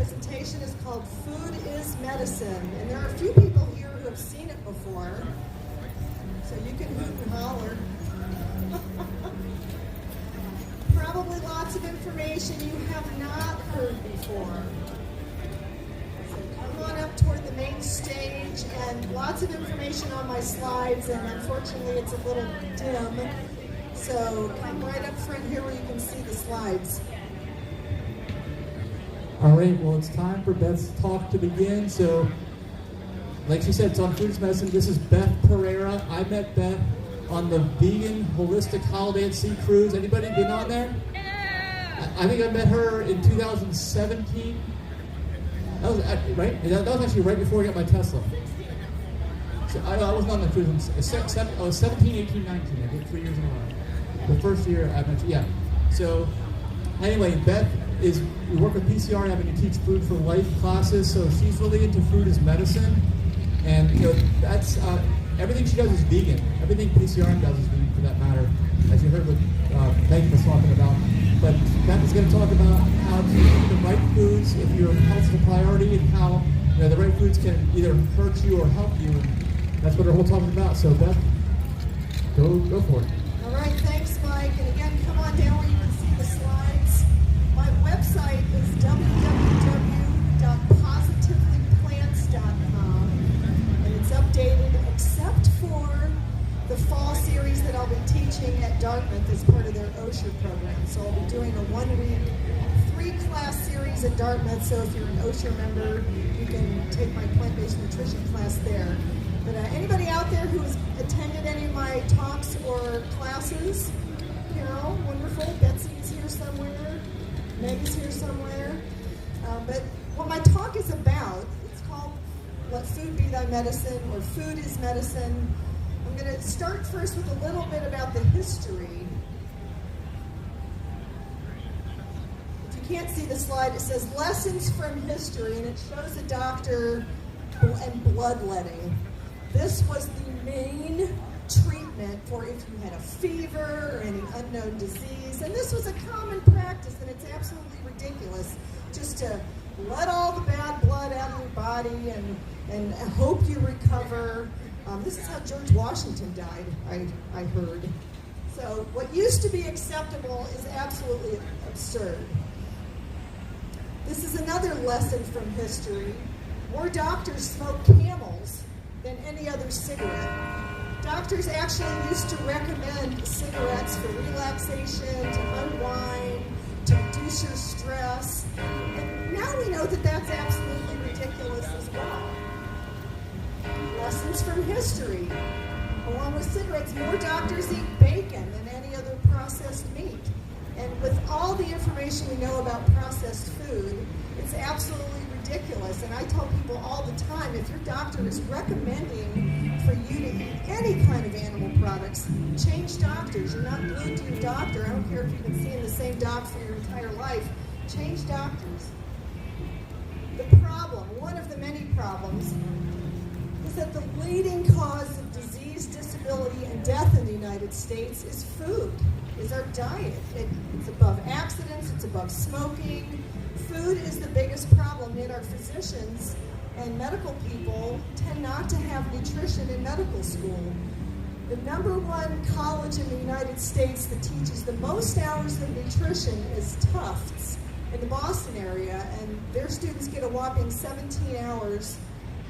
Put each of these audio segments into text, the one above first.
presentation is called Food is Medicine, and there are a few people here who have seen it before, so you can hoot and holler. Probably lots of information you have not heard before. So come on up toward the main stage, and lots of information on my slides, and unfortunately it's a little dim, so come right up front here where you can see the slides. All right, well, it's time for Beth's talk to begin. So, like she said, it's on Food is Medicine. This is Beth Perera. I met Beth on the Vegan Holistic Holiday at Sea cruise. Anybody been on there? I think I met her in 2017. That was, right? That was actually right before I got my Tesla. So I wasn't on the cruise. I was 17, 18, 19. I did 3 years in a row. The first year I met you. Yeah. So, anyway, Beth we work with PCR having to teach Food for Life classes, so she's really into food as medicine, and that's everything she does is vegan. Everything PCR does is vegan, for that matter, as you heard what Meg was talking about. But Beth is going to talk about how to eat the right foods if your health is a priority, and how the right foods can either hurt you or help you. And that's what our whole talk is about. So Beth, go for it. All right, thanks, Mike. And again, come on down where you can see the slides. My website is www.positivelyplants.com, and it's updated except for the fall series that I'll be teaching at Dartmouth as part of their OSHA program. So I'll be doing a 1-week, 3-class series at Dartmouth, so if you're an OSHA member, you can take my plant-based nutrition class there. But anybody out there who has attended any of my talks or classes? Carol, wonderful. Betsy is here somewhere. Meg is here somewhere. But what my talk is about, it's called Let Food Be Thy Medicine, or Food is Medicine. I'm going to start first with a little bit about the history. If you can't see the slide, it says Lessons from History, and it shows a doctor and bloodletting. This was the main treatment for if you had a fever or any unknown disease, and this was a common practice, and it's absolutely ridiculous just to let all the bad blood out of your body and hope you recover. This is how George Washington died, I heard. So what used to be acceptable is absolutely absurd. This is another lesson from history. More doctors smoke Camels than any other cigarette. Doctors actually used to recommend cigarettes for relaxation, to unwind, to reduce your stress. And now we know that that's absolutely ridiculous as well. Lessons from history. Along with cigarettes, more doctors eat bacon than any other processed meat. And with all the information we know about processed food, it's absolutely ridiculous. And I tell people all the time, if your doctor is recommending for you to eat any kind of animal products, change doctors. You're not glued to your doctor. I don't care if you've been seeing the same doc for your entire life. Change doctors. The problem, one of the many problems, is that the leading cause of disease, disability, and death in the United States is food, is our diet. It's above accidents, it's above smoking. Food is the biggest problem, yet our physicians and medical people tend not to have nutrition in medical school. The #1 college in the United States that teaches the most hours of nutrition is Tufts in the Boston area, and their students get a whopping 17 hours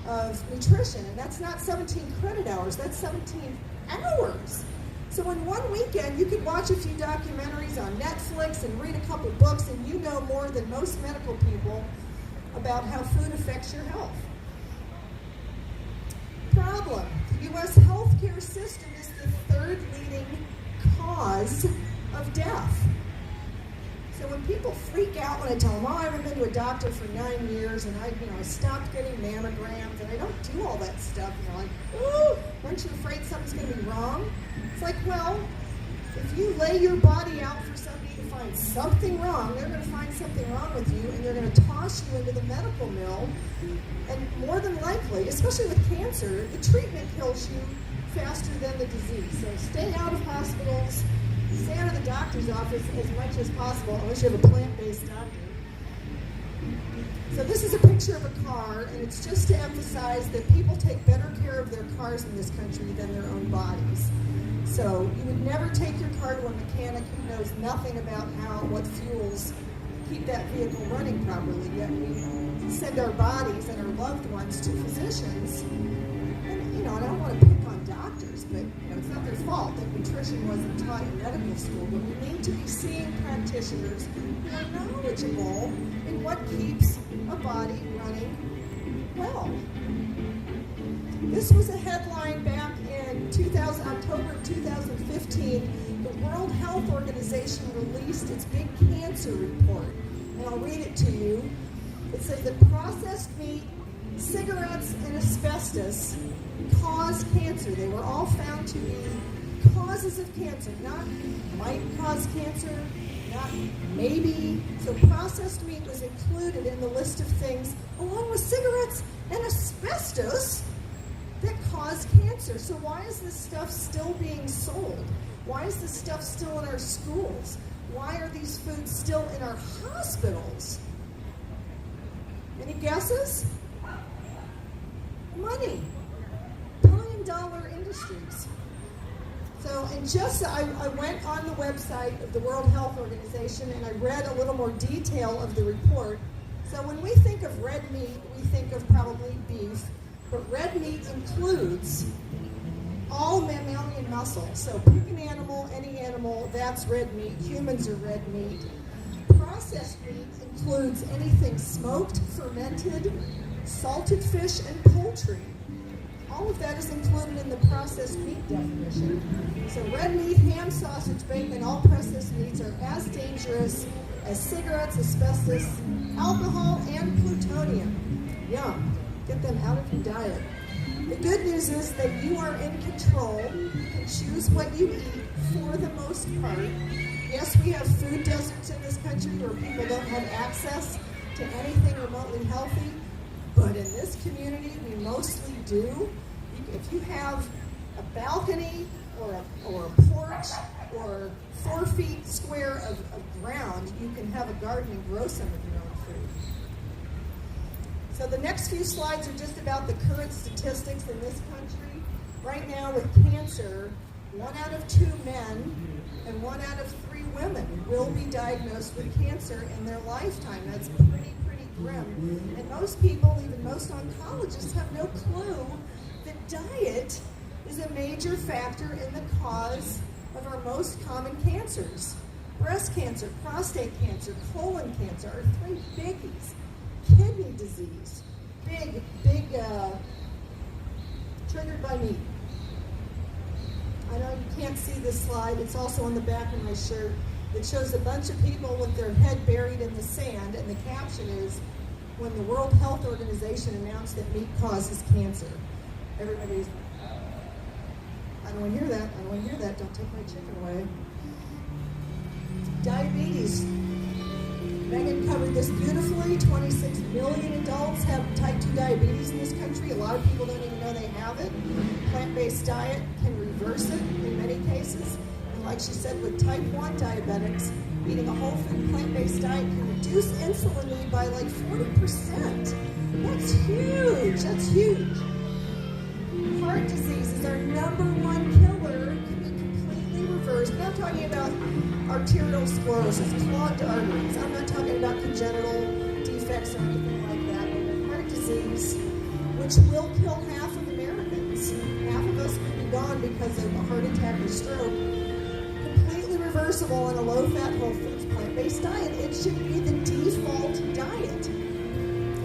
of nutrition, and that's not 17 credit hours, that's 17 hours. So in one weekend, you could watch a few documentaries on Netflix and read a couple books, and you know more than most medical people about how food affects your health. Problem: the U.S. healthcare system is the 3rd leading cause of death. So when people freak out when I tell them, I haven't been to a doctor for 9 years, and I stopped getting mammograms, and I don't do all that stuff, and they're like, ooh, aren't you afraid something's going to be wrong? It's like, well, if you lay your body out for somebody to find something wrong, they're going to find something wrong with you, and they're going to toss you into the medical mill, and more than likely, especially with cancer, the treatment kills you faster than the disease. So stay out of hospitals, stay out of the doctor's office as much as possible, unless you have a plant-based doctor. So this is a picture of a car, and it's just to emphasize that people take better care of their cars in this country than their own bodies. So you would never take your car to a mechanic who knows nothing about what fuels keep that vehicle running properly. Yet we send our bodies and our loved ones to physicians. And I don't want to pick on doctors, but it's not their fault that nutrition wasn't taught in medical school. But we need to be seeing practitioners who are knowledgeable in what keeps a body running well. This was a headline back in October of 2015. The World Health Organization released its big cancer report. And I'll read it to you. It says that processed meat, cigarettes, and asbestos cause cancer. They were all found to be causes of cancer, not might cause cancer, not maybe. So processed meat was included in the list of things, along with cigarettes and asbestos, that cause cancer. So why is this stuff still being sold? Why is this stuff still in our schools? Why are these foods still in our hospitals? Any guesses? Money. Billion-dollar industries. So, I went on the website of the World Health Organization and I read a little more detail of the report. So when we think of red meat, we think of probably beef, but red meat includes all mammalian muscle. So pick an animal, any animal, that's red meat. Humans are red meat. Processed meat includes anything smoked, fermented, salted fish, and poultry. All of that is included in the processed meat definition. So red meat, ham, sausage, bacon, all processed meats are as dangerous as cigarettes, asbestos, alcohol, and plutonium. Yum. Get them out of your diet. The good news is that you are in control. You can choose what you eat for the most part. Yes, we have food deserts in this country where people don't have access to anything remotely healthy, but in this community, we mostly do. If you have a balcony or a porch or 4 feet square of ground, you can have a garden and grow some of your own food. So the next few slides are just about the current statistics in this country. Right now with cancer, 1 out of 2 men and 1 out of 3 women will be diagnosed with cancer in their lifetime. That's pretty grim. And most people, even most oncologists, have no clue that diet is a major factor in the cause of our most common cancers. Breast cancer, prostate cancer, colon cancer are 3 biggies. Kidney disease, big, triggered by meat. I know you can't see this slide. It's also on the back of my shirt. It shows a bunch of people with their head buried in the sand, and the caption is, when the World Health Organization announced that meat causes cancer. Everybody's, I don't want to hear that. I don't want to hear that. Don't take my chicken away. Diabetes. Megan covered this beautifully. 26 million adults have type 2 diabetes in this country. A lot of people don't even know they have it. Plant-based diet can reverse it in many cases. And like she said, with type 1 diabetics, eating a whole food plant-based diet can reduce insulin need by like 40%. That's huge. That's huge. Heart disease is our #1 killer. It can be completely reversed. Now I'm talking about arterial sclerosis, clogged arteries. I'm not talking about congenital defects or anything like that. But heart disease, which will kill half of Americans. Half of us could be gone because of a heart attack or stroke. Completely reversible on a low-fat, whole foods, plant-based diet. It should be the default diet.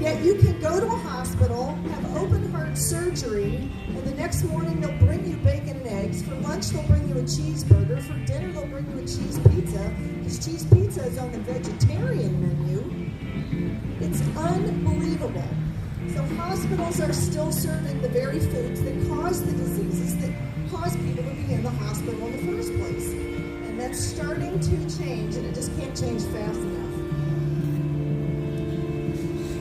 Yet you can go to a hospital, have open heart surgery, and the next morning they'll bring you bacon and eggs. For lunch they'll bring you a cheeseburger. For dinner they'll bring you a cheese pizza, because cheese pizza is on the vegetarian menu. It's unbelievable. So hospitals are still serving the very foods that cause the diseases that cause people to be in the hospital in the first place. And that's starting to change, and it just can't change fast enough.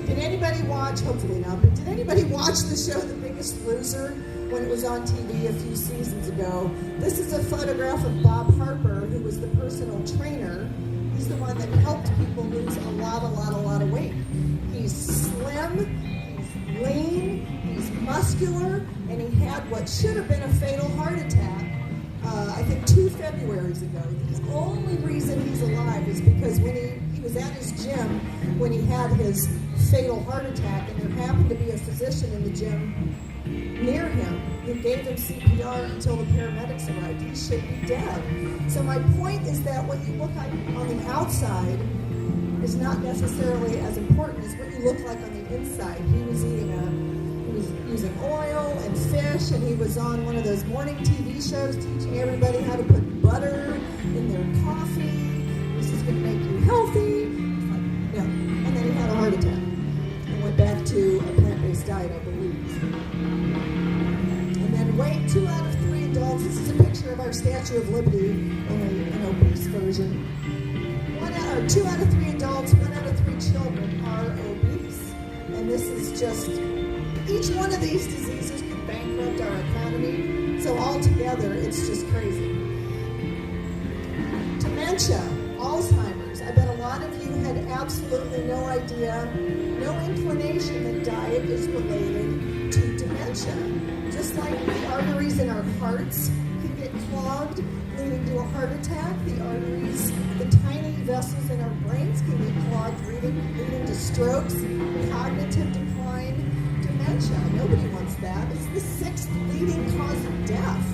Did anybody watch, hopefully not, but did anybody watch the show The Biggest Loser when it was on TV a few seasons ago? This is a photograph of Bob Harper, who was the personal trainer. He's the one that helped people lose a lot of weight. He's muscular, and he had what should have been a fatal heart attack, I think 2 Februaries ago. The only reason he's alive is because when he was at his gym when he had his fatal heart attack, and there happened to be a physician in the gym near him who gave him CPR until the paramedics arrived. He should be dead. So my point is that what you look like on the outside is not necessarily as important as what you look like on the inside. He was using oil and fish, and he was on one of those morning TV shows teaching everybody how to put butter in their coffee. This is going to make you healthy. It's like, no. And then he had a heart attack and went back to a plant-based diet, I believe. And then weight, 2 out of 3 adults. This is a picture of our Statue of Liberty in an obese version. 2 out of 3 adults, 1 out of 3 children are obese. And this is just, each one of these diseases can bankrupt our economy. So altogether, it's just crazy. Dementia, Alzheimer's. I bet a lot of you had absolutely no idea, no inclination that diet is related to dementia. Just like the arteries in our hearts can get clogged, leading to a heart attack, the arteries, the tiny vessels in our brains can get clogged, leading to strokes, cognitive decline, dementia. Nobody wants that. It's the 6th leading cause of death.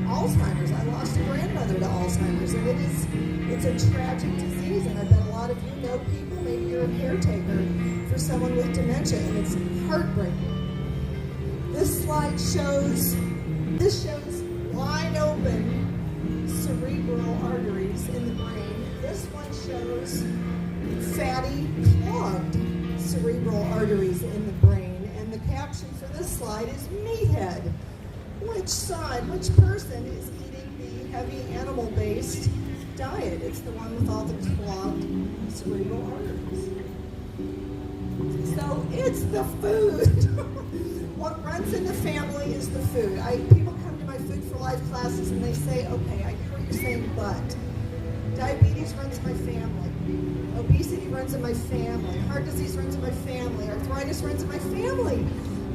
Alzheimer's. I lost a grandmother to Alzheimer's, and it's a tragic disease, and I bet a lot of you know people, maybe you're a caretaker for someone with dementia, and it's heartbreaking. This slide shows wide open cerebral arteries in the brain. This one shows fatty, clogged cerebral arteries in the brain. And the caption for this slide is meathead. Which person is eating the heavy animal-based diet? It's the one with all the clogged cerebral arteries. So it's the food. What runs in the family is the food. People come to my Food for Life classes and they say, okay, I hear what you're saying, but diabetes runs in my family. Obesity runs in my family. Heart disease runs in my family. Arthritis runs in my family.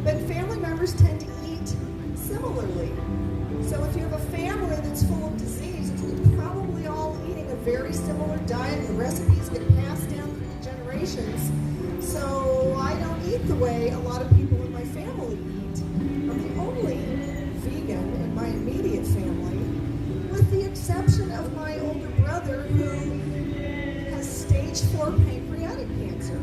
But family members tend to eat similarly. So if you have a family that's full of disease, you're probably all eating a very similar diet. The recipes get passed down through the generations. So I don't eat the way a lot of people in my family eat. I'm the only vegan in my immediate family, with the exception of my older brother who has stage 4 pancreatic cancer.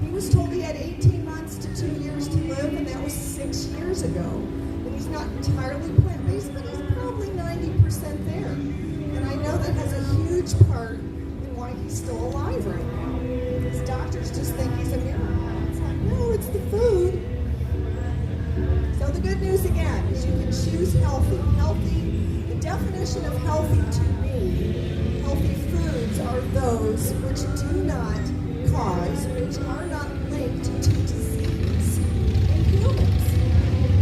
He was told he had 18 months to 2 years to live, and that was 6 years ago. And he's not entirely plant-based, but he's probably 90% there. And I know that has a huge part in why he's still alive right now. His doctors just think he's a miracle. It's like, no, it's the food. So the good news again is you can choose healthy. The definition of healthy to me, healthy foods are those which do not cause, which are not linked to disease in humans.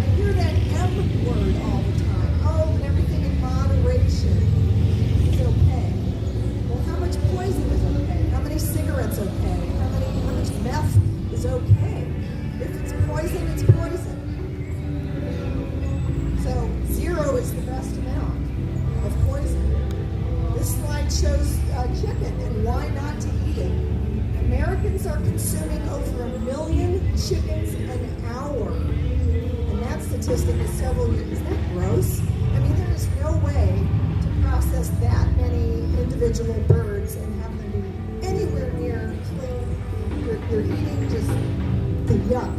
I hear that M word all the time. Oh, and everything in moderation is okay. Well, how much poison is okay? How many cigarettes okay? How much meth is okay? If it's poison, it's poison. So 0 is the best amount of poison. This slide shows chicken and why not to eat it. Americans are consuming over 1 million chickens an hour. And that statistic is several years. Isn't that gross? I mean, there is no way to process that many individual birds and have them be anywhere near clean. You're eating just the yuck.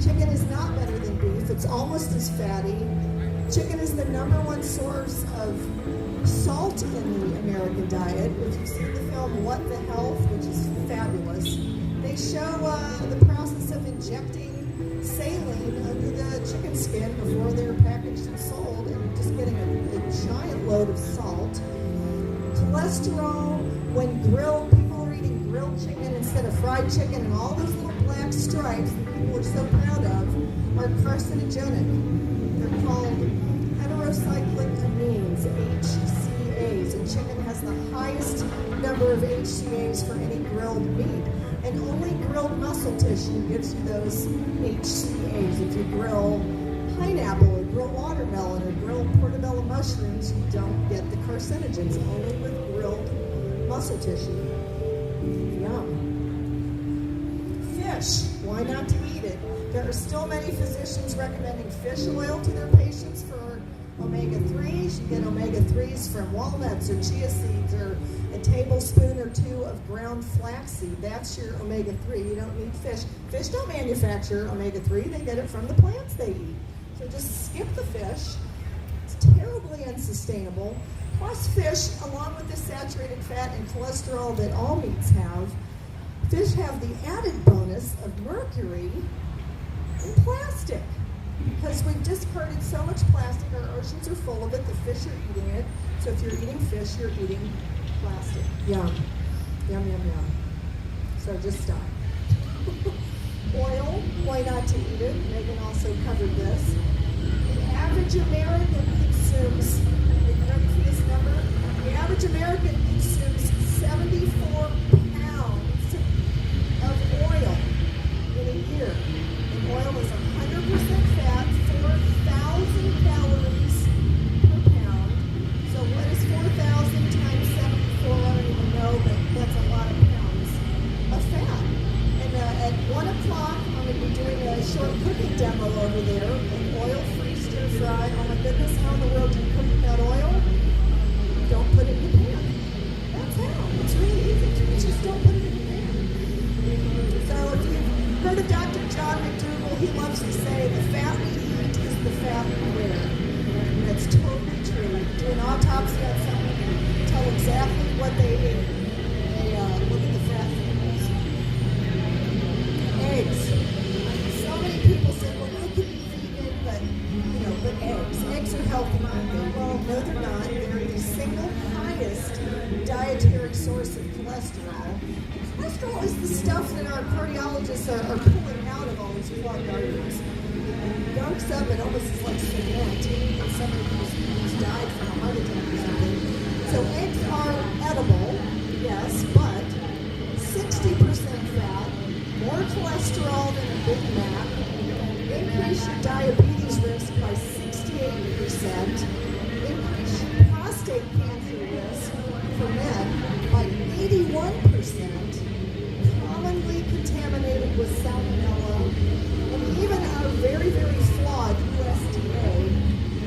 Chicken is not better than beef. It's almost as fatty. Chicken is the #1 source of salt in the American diet. If you've seen the film What the Health, which is fabulous, they show the process of injecting saline under the chicken skin before they're packaged and sold, and just getting a giant load of salt. Cholesterol, when grilled, people are eating grilled chicken instead of fried chicken, and all those little black stripes that people are so proud of are carcinogenic. They're called heterocyclic amines, HCAs, and chicken has the highest number of HCAs for any grilled meat. And only grilled muscle muscle tissue gives you those HCAs. If you grill pineapple or grill watermelon or grill portobello mushrooms, you don't get the carcinogens, only with grilled muscle tissue. Yum. Fish, why not to eat it? There are still many physicians recommending fish oil to their patients for omega-3s. You get omega-3s from walnuts or chia seeds or a tablespoon or two of ground flaxseed. That's your omega-3. You don't need fish. Fish don't manufacture omega-3. They get it from the plants they eat. So just skip the fish. It's terribly unsustainable. Plus fish, along with the saturated fat and cholesterol that all meats have, fish have the added bonus of mercury and plastic. Because we've discarded so much plastic, our oceans are full of it, the fish are eating it. So if you're eating fish, you're eating plastic. Yum. Yum, yum, yum. So just stop. Oil, why not to eat it? Megan also covered this. The average American consumes, are you ready for this number? The average American consumes 74 pounds of oil in a year. And oil is 100% fat, 4,000 calories per pound. So what is 4,000 times 74? I don't even know, but that's a lot of pounds of fat. And at 1 o'clock, I'm going to be doing a short cooking demo over there, an oil-free stir fry. Oh my goodness, how in the world do you cook without oil? Don't put it in the pan. That's how. It's really easy. You just don't put it in the pan. So if you've heard of Dr. John McDougall, he loves to say, the fat we eat is the fat we wear. And that's totally true. Do an autopsy on someone, tell exactly what they ate. They look at the fat samples. Eggs. So many people say, well, I could be vegan, but eggs. Eggs are healthy, aren't they? Well, no, they're not. They're the single highest dietary source of cholesterol. Cholesterol is the stuff that our cardiologists are pulling out of all these clogged arteries. It dunks up, it almost is like cement, and somebody who's died from a heart attack or something. So eggs are edible, yes, but 60% fat, more cholesterol than a Big Mac, increase your diabetes risk by 68%, increase your prostate cancer risk for men by 81%, commonly contaminated with salmonella, and even our very, very flawed USDA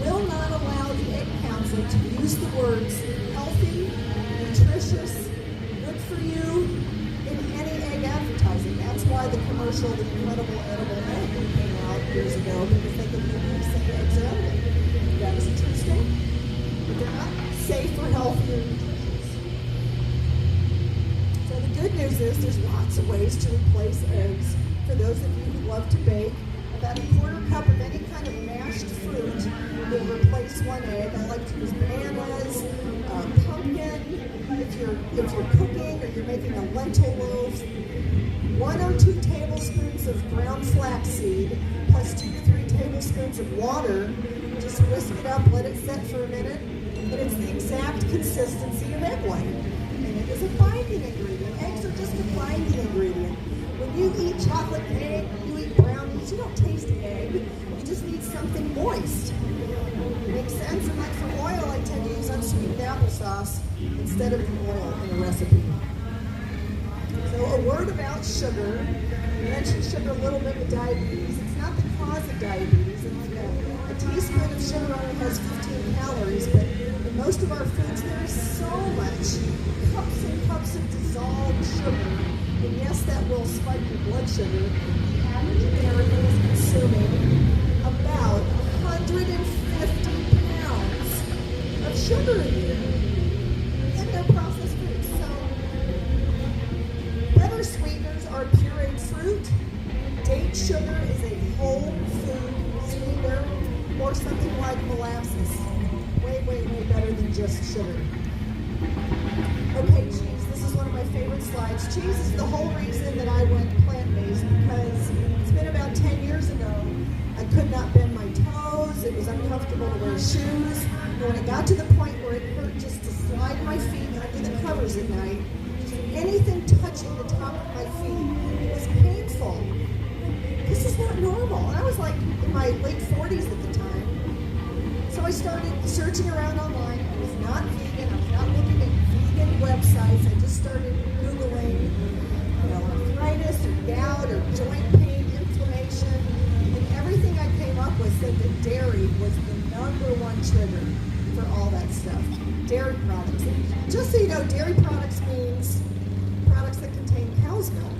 will not allow the Egg Council to use the words healthy, nutritious, good for you in any egg advertising. That's why the commercial, the incredible edible egg, came out years ago, because they could literally say eggs are edible. That is a true statement. But they're not safe or healthy or nutritious. So the good news is there's lots of ways to replace eggs. For those of you who love to bake, about a quarter cup of any kind of mashed fruit will replace one egg. I like to use bananas, pumpkin. If you're cooking or you're making a lentil loaf, 1 or 2 tablespoons of ground flaxseed plus 2 to 3 tablespoons of water. Just whisk it up, let it set for a minute, and it's the exact consistency of egg white. And it is a binding ingredient. Eggs are just a binding ingredient. When you eat chocolate cake, when you eat brownies, you don't taste egg. You just need something moist. Makes sense? And like for oil, I tend to use unsweetened applesauce instead of the oil in a recipe. So a word about sugar. I mentioned sugar a little bit with diabetes. It's not the cause of diabetes. And like a teaspoon of sugar only has 15 calories, but in most of our foods there is so much cups and cups of dissolved sugar. And yes, that will spike your blood sugar. The average American is consuming about 150 pounds of sugar a year in their processed foods. So better sweeteners are pureed fruit. Date sugar is a whole food sweetener, or something like molasses. Way, way, way better than just sugar. Okay, cheese. This is one of my favorite slides. Cheese is the whole reason that I went plant-based, because it's been about 10 years ago. I could not bend my toes. It was uncomfortable to wear shoes. And when it got to the point where it hurt just to slide my feet under the covers at night, just anything touching the top of my feet, it was painful. was like in my late 40s at the time. So I started searching around online. I was not vegan. I was not looking at vegan websites. I just started Googling, arthritis or gout or joint pain, inflammation. And everything I came up with said that dairy was the number one trigger for all that stuff. Dairy products. And just so you know, dairy products means products that contain cow's milk.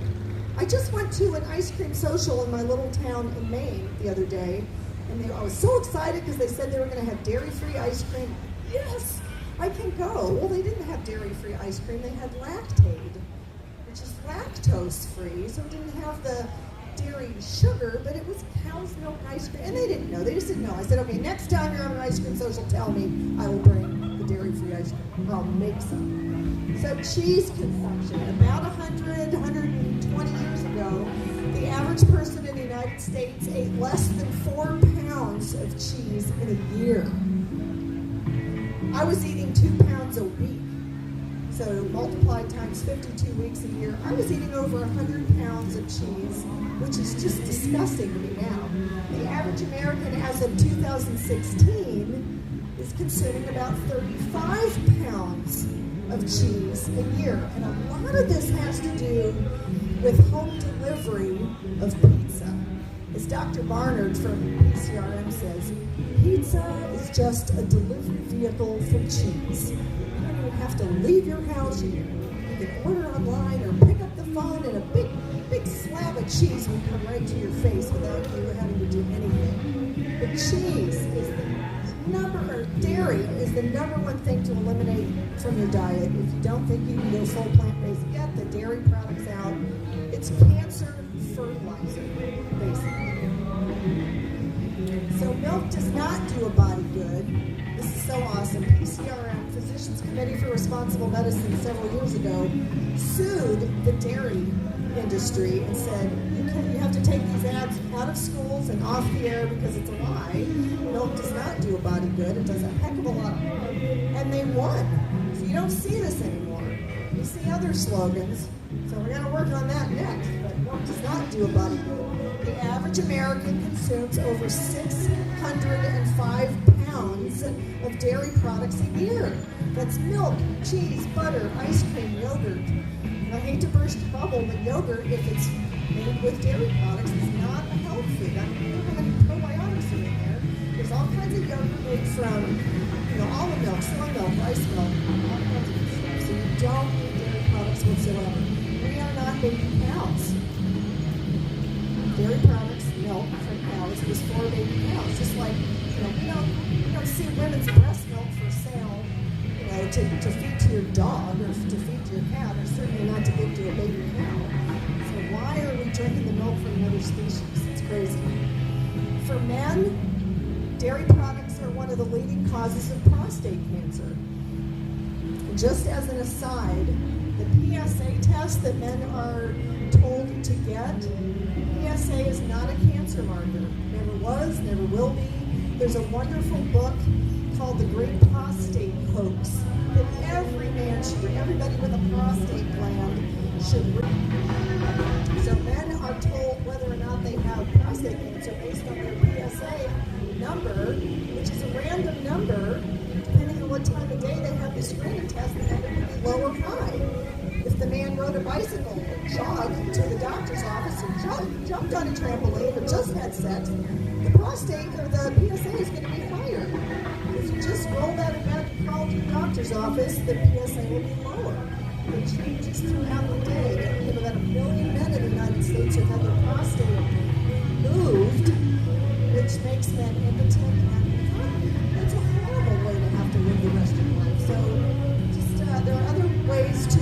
I just went to an ice cream social in my little town in Maine the other day, and I was so excited because they said they were going to have dairy-free ice cream. Yes, I can go. Well, they didn't have dairy-free ice cream. They had Lactaid, which is lactose-free, so it didn't have the dairy sugar, but it was cow's milk ice cream. And they didn't know. They just didn't know. I said, okay, next time you're on an ice cream social, tell me. I will bring the dairy-free ice cream. I'll make some. So cheese consumption, about 120 years ago, the average person in the United States ate less than 4 pounds of cheese in a year. I was eating 2 pounds a week. So multiplied times 52 weeks a year, I was eating over 100 pounds of cheese, which is just disgusting to me now. The average American as of 2016 is consuming about 35 pounds of cheese a year. And a lot of this has to do with home delivery of pizza. As Dr. Barnard from PCRM says, pizza is just a delivery vehicle for cheese. You don't even have to leave your house. You can order online or pick up the phone and a big slab of cheese will come right to your face without you having to do anything. But cheese is dairy is the number one thing to eliminate from your diet. If you don't think you can go full plant-based, get the dairy products out. It's cancer fertilizer, basically. So milk does not do a body good. This is so awesome. PCRM, Physicians Committee for Responsible Medicine, several years ago, sued the dairy industry and said, you have to take these ads out of schools and off the air because it's a lie. Milk does not do a body good. It does a heck of a lot of harm. And they won. So you don't see this anymore. You see other slogans. So we're going to work on that next. But milk does not do a body good. The average American consumes over 605 pounds of dairy products a year. That's milk, cheese, butter, ice cream, yogurt. And I hate to burst your bubble, but yogurt, if it's made with dairy products, is not a health food. I don't know how many probiotics are in there. There's all kinds of yogurt made from, almond milk, soy milk, rice milk, all kinds of good stuff. So you don't need dairy products whatsoever. We are not baby cows. Dairy products, milk from cows, is for baby cows. Just like, we don't see women's breast milk for sale, to feed to your dog or to feed to your cat, or certainly not to give to a baby cow. So why are we drinking the milk from another species? It's crazy. For men, dairy products are one of the leading causes of prostate cancer. And just as an aside, the PSA test that men are told to get, PSA is not a cancer marker. Never was, never will be. There's a wonderful book called The Great Prostate Hoax that every man should read. Everybody with a prostate gland should read. So men are told whether or not they have prostate cancer based on their PSA number, which is a random number. Depending on what time of day they have the screening test, the number could be low or high. If the man rode a bicycle or jogged to the doctor's office or jumped on a trampoline or just had sex, the prostate or the PSA is going to be higher. If you just roll out of bed and call to the doctor's office, the PSA will be lower. It changes throughout the day. There are about 1 million men in the United States who have their prostate removed, which makes men impotent and incontinent. That's a horrible way to have to live the rest of your life. So there are other ways to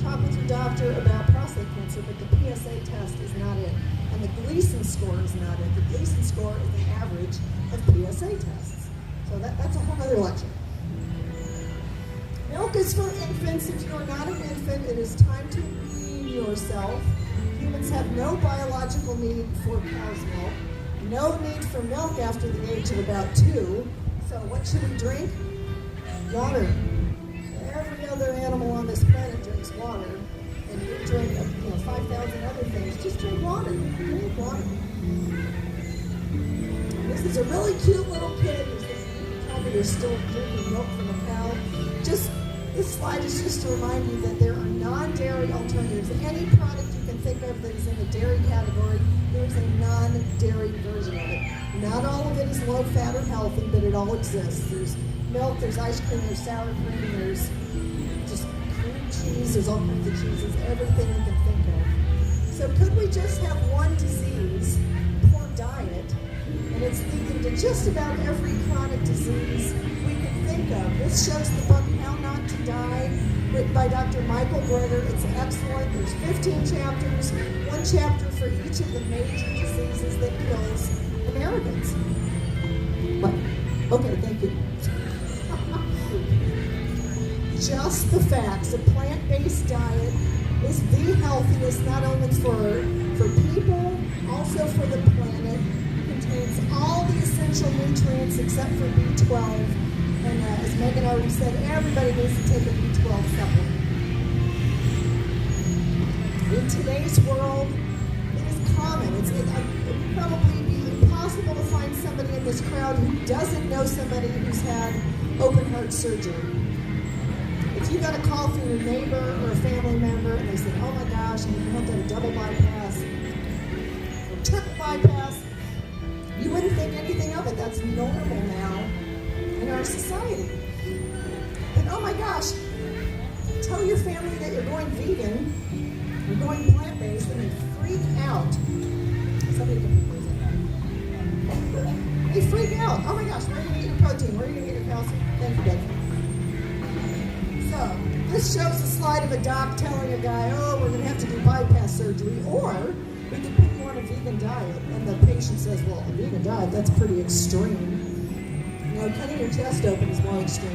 talk with your doctor about prostate cancer, but the PSA test is not it. And the Gleason score is not it. The Gleason score is the average of PSA tests. So that's a whole other lecture. Milk is for infants. If you are not an infant, it is time to wean yourself. Humans have no biological need for cow's milk, no need for milk after the age of about 2. So what should we drink? Water. Every other animal on this planet drinks water, and we drink 5,000 other things. Just drink water. Drink water. This is a really cute little kid who's tell me you're still drinking milk from a cow. This slide is just to remind you that there are non-dairy alternatives. Any product you can think of that is in the dairy category, there is a non-dairy version of it. Not all of it is low-fat or healthy, but it all exists. There's milk, there's ice cream, there's sour cream, there's just cream cheese, there's all kinds of cheeses, everything you can think of. So could we just have one disease, poor diet, and it's leading to just about every chronic disease we can think of. This shows the book How Not to Die, written by Dr. Michael Greger. It's excellent. There's 15 chapters, one chapter for each of the major diseases that kills Americans. What? Okay, thank you. Just the facts. A plant-based diet is the healthiest, not only for people, also for the planet. Contains all the essential nutrients except for B12. And as Megan already said, everybody needs to take a B12 supplement. In today's world, it is common. It would probably be impossible to find somebody in this crowd who doesn't know somebody who's had open heart surgery. If you got a call from your neighbor or a family member and they said, oh my gosh, I'm going to have to have a double bypass or triple bypass, you wouldn't think anything of it. That's normal now in our society. But oh my gosh, tell your family that you're going vegan, you're going plant-based, and they freak out. Somebody can put that. They freak out. Oh my gosh, where are you going to get your protein? Where are you going to get your calcium? Thank you, Beth. So, this shows a slide of a doc telling a guy, oh, we're going to have to do bypass surgery, or we can put you on a vegan diet. And the patient says, well, a vegan diet, that's pretty extreme. You know, cutting your chest open is more extreme.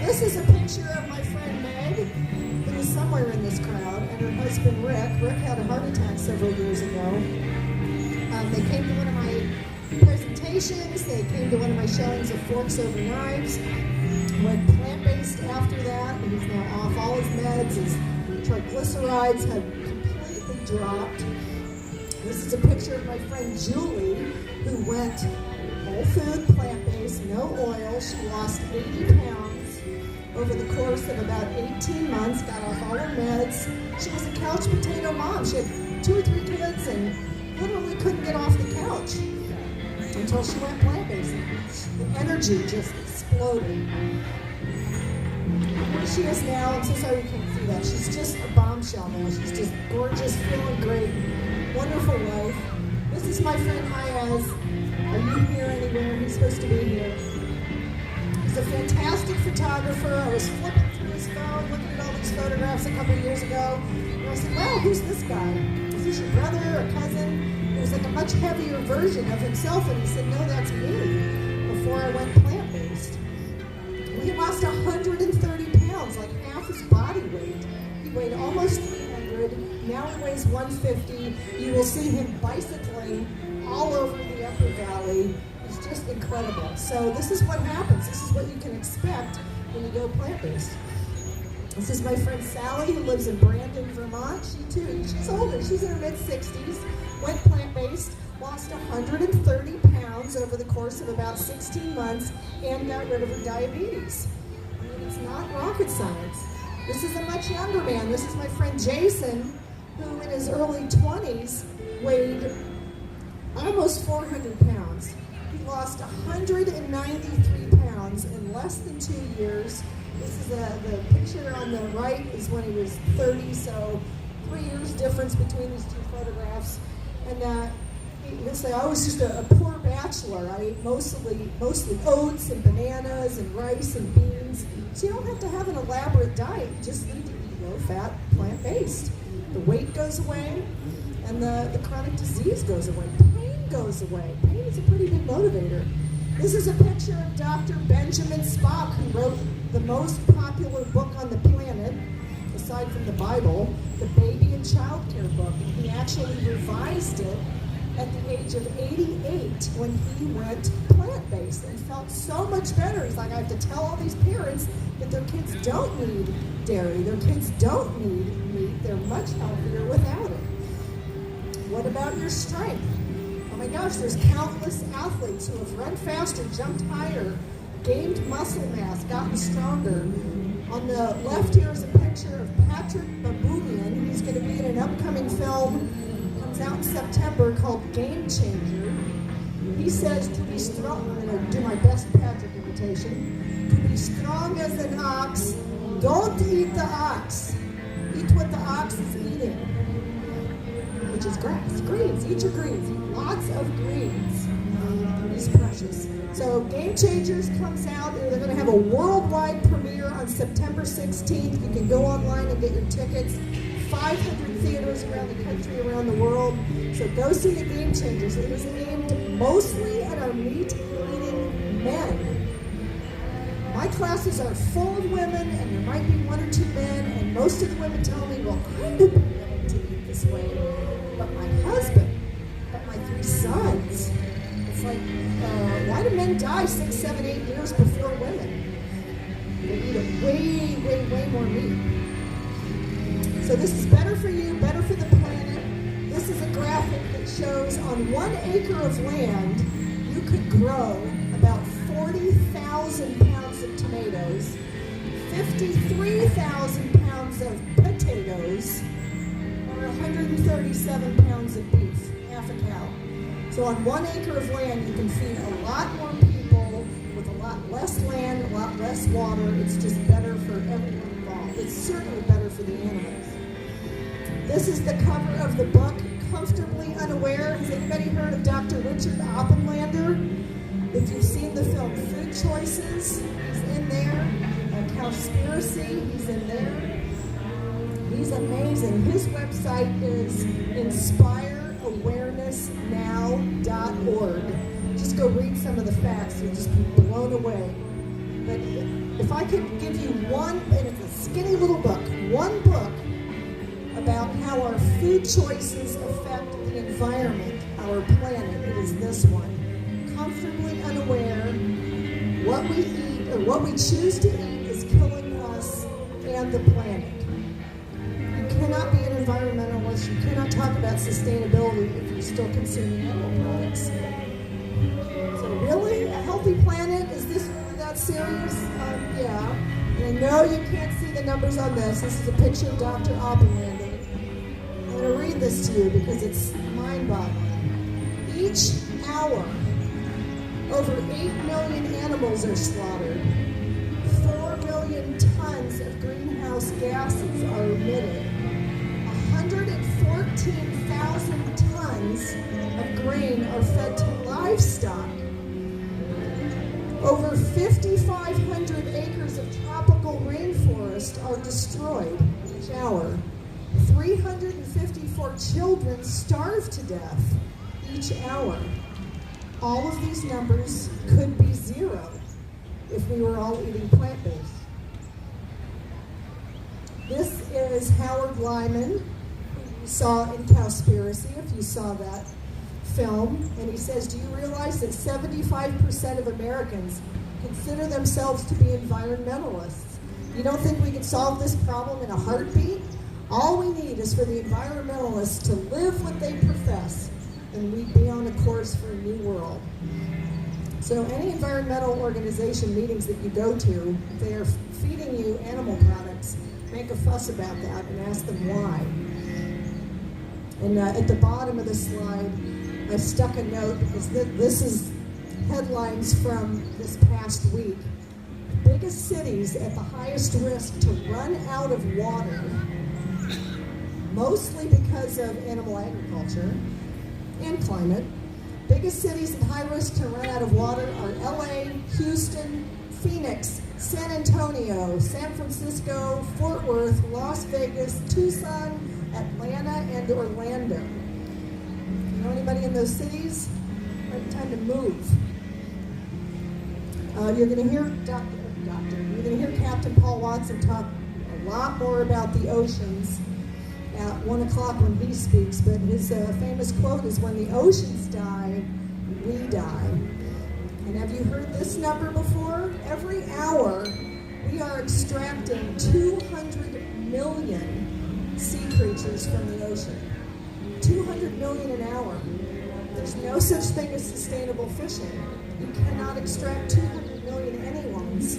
This is a picture of my friend Meg, who is somewhere in this crowd, and her husband Rick. Rick had a heart attack several years ago. They came to one of my presentations. They came to one of my showings of Forks Over Knives. Went plant-based after that, and he's now off all his meds. His triglycerides have completely dropped. This is a picture of my friend Julie, who went whole food, plant-based, no oil. She lost 80 pounds over the course of about 18 months, got off all her meds. She was a couch potato mom. She had 2 or 3 kids and literally couldn't get off the couch until she went plant-based. The energy just exploded. Where she is now, I'm so sorry you can't see that. She's just a bombshell now. She's just gorgeous, feeling great, wonderful life. This is my friend Hayez. Are you here anywhere? He's supposed to be here. He's a fantastic photographer. I was flipping through his phone, looking at all these photographs a couple of years ago. And I said, wow, who's this guy? Is this your brother or cousin? It was like a much heavier version of himself. And he said, no, that's me, before I went plant-based. He lost 130 pounds, like half his body weight. He weighed almost 300. Now he weighs 150. You will see him bicycling all over the Upper Valley. It's just incredible. So this is what happens. This is what you can expect when you go plant-based. This is my friend Sally, who lives in Brandon, Vermont. She's older. She's in her mid-60s. Went plant-based, lost 130 pounds over the course of about 16 months, and got rid of her diabetes. I mean, it's not rocket science. This is a much younger man. This is my friend Jason, who in his early 20s weighed almost 400 pounds. He lost 193 pounds in less than 2 years. This is the picture on the right is when he was 30, so 3 years difference between these two photographs. And he'll say, I was just a poor bachelor. I ate mostly oats and bananas and rice and beans. So you don't have to have an elaborate diet. You just need to eat low-fat, plant-based. The weight goes away, and the chronic disease goes away. Pain goes away. Pain is a pretty big motivator. This is a picture of Dr. Benjamin Spock, who wrote the most popular book on the planet, aside from the Bible, the Baby and Child Care book. And he actually revised it at the age of 88 when he went plant-based and felt so much better. He's like, I have to tell all these parents that their kids don't need dairy, their kids don't need meat, they're much healthier without it. What about your strength? Oh my gosh, there's countless athletes who have run faster, jumped higher, gained muscle mass, gotten stronger. On the left here is a picture of Patrick Baboulian. He's going to be in an upcoming film, comes out in September, called Game Changer. He says to be strong, I'm going to do my best Patrick imitation, to be strong as an ox, don't eat the ox. Eat what the ox is eating, which is grass, greens. Eat your greens. Eat lots of greens. It's precious. So Game Changers comes out. They're going to have a worldwide premiere on September 16th. You can go online and get your tickets. 500 theaters around the country, around the world. So go see the Game Changers. It is aimed mostly at our meat-eating men. My classes are full of women, and there might be one or two men, and most of the women tell me, well, I'm not willing to eat this way, but my husband, but my 3 sons. It's like, why do men die 6, 7, 8 years before women? They eat way more meat. So this is better for you, better for the planet. This is a graphic that shows on 1 acre of land, you could grow about 40,000 pounds of tomatoes, 53,000 pounds of potatoes, or 137 pounds of beef, half a cow. So on 1 acre of land, you can feed a lot more people with a lot less land, a lot less water. It's just better for everyone involved. It's certainly better for the animals. This is the cover of the book, Comfortably Unaware. Has anybody heard of Dr. Richard aPlantBasedDiet.org? If you've seen the film Food Choices, he's in there. Cowspiracy, he's in there. He's amazing. His website is InspireAwarenessNow.org. Just go read some of the facts. You'll just be blown away. But if I could give you one, and it's a skinny little book, one book about how our food choices affect the environment, our planet, it is this one. Comfortably Unaware, what we eat or what we choose to eat is killing us and the planet. You cannot be an environmentalist, you cannot talk about sustainability if you're still consuming animal products. So really, a healthy planet, is this really that serious? Yeah. And I know you can't see the numbers on this. This is a picture of Dr. aPlantBasedDiet. I'm going to read this to you because it's mind-boggling. Each hour, over 8 million animals are slaughtered. 4 million tons of greenhouse gases are emitted. 114,000 tons of grain are fed to livestock. Over 5,500 acres of tropical rainforest are destroyed each hour. 354 children starve to death each hour. All of these numbers could be 0 if we were all eating plant-based. This is Howard Lyman, who you saw in Cowspiracy, if you saw that film. And he says, do you realize that 75% of Americans consider themselves to be environmentalists? You don't think we could solve this problem in a heartbeat? All we need is for the environmentalists to live what they profess, and we'd be on a course for a new world. So any environmental organization meetings that you go to, if they are feeding you animal products, make a fuss about that and ask them why. And at the bottom of the slide, I stuck a note because this is headlines from this past week. Biggest cities at the highest risk to run out of water, mostly because of animal agriculture and climate. Biggest cities at high risk to run out of water are LA, Houston, Phoenix, San Antonio, San Francisco, Fort Worth, Las Vegas, Tucson, Atlanta, and Orlando. You know anybody in those cities? Right, time to move. You're going to hear you're going to hear Captain Paul Watson talk a lot more about the oceans at 1 o'clock when he speaks, but his famous quote is, when the oceans die, we die. And have you heard this number before? Every hour, we are extracting 200 million sea creatures from the ocean. 200 million an hour. There's no such thing as sustainable fishing. You cannot extract 200 million anyones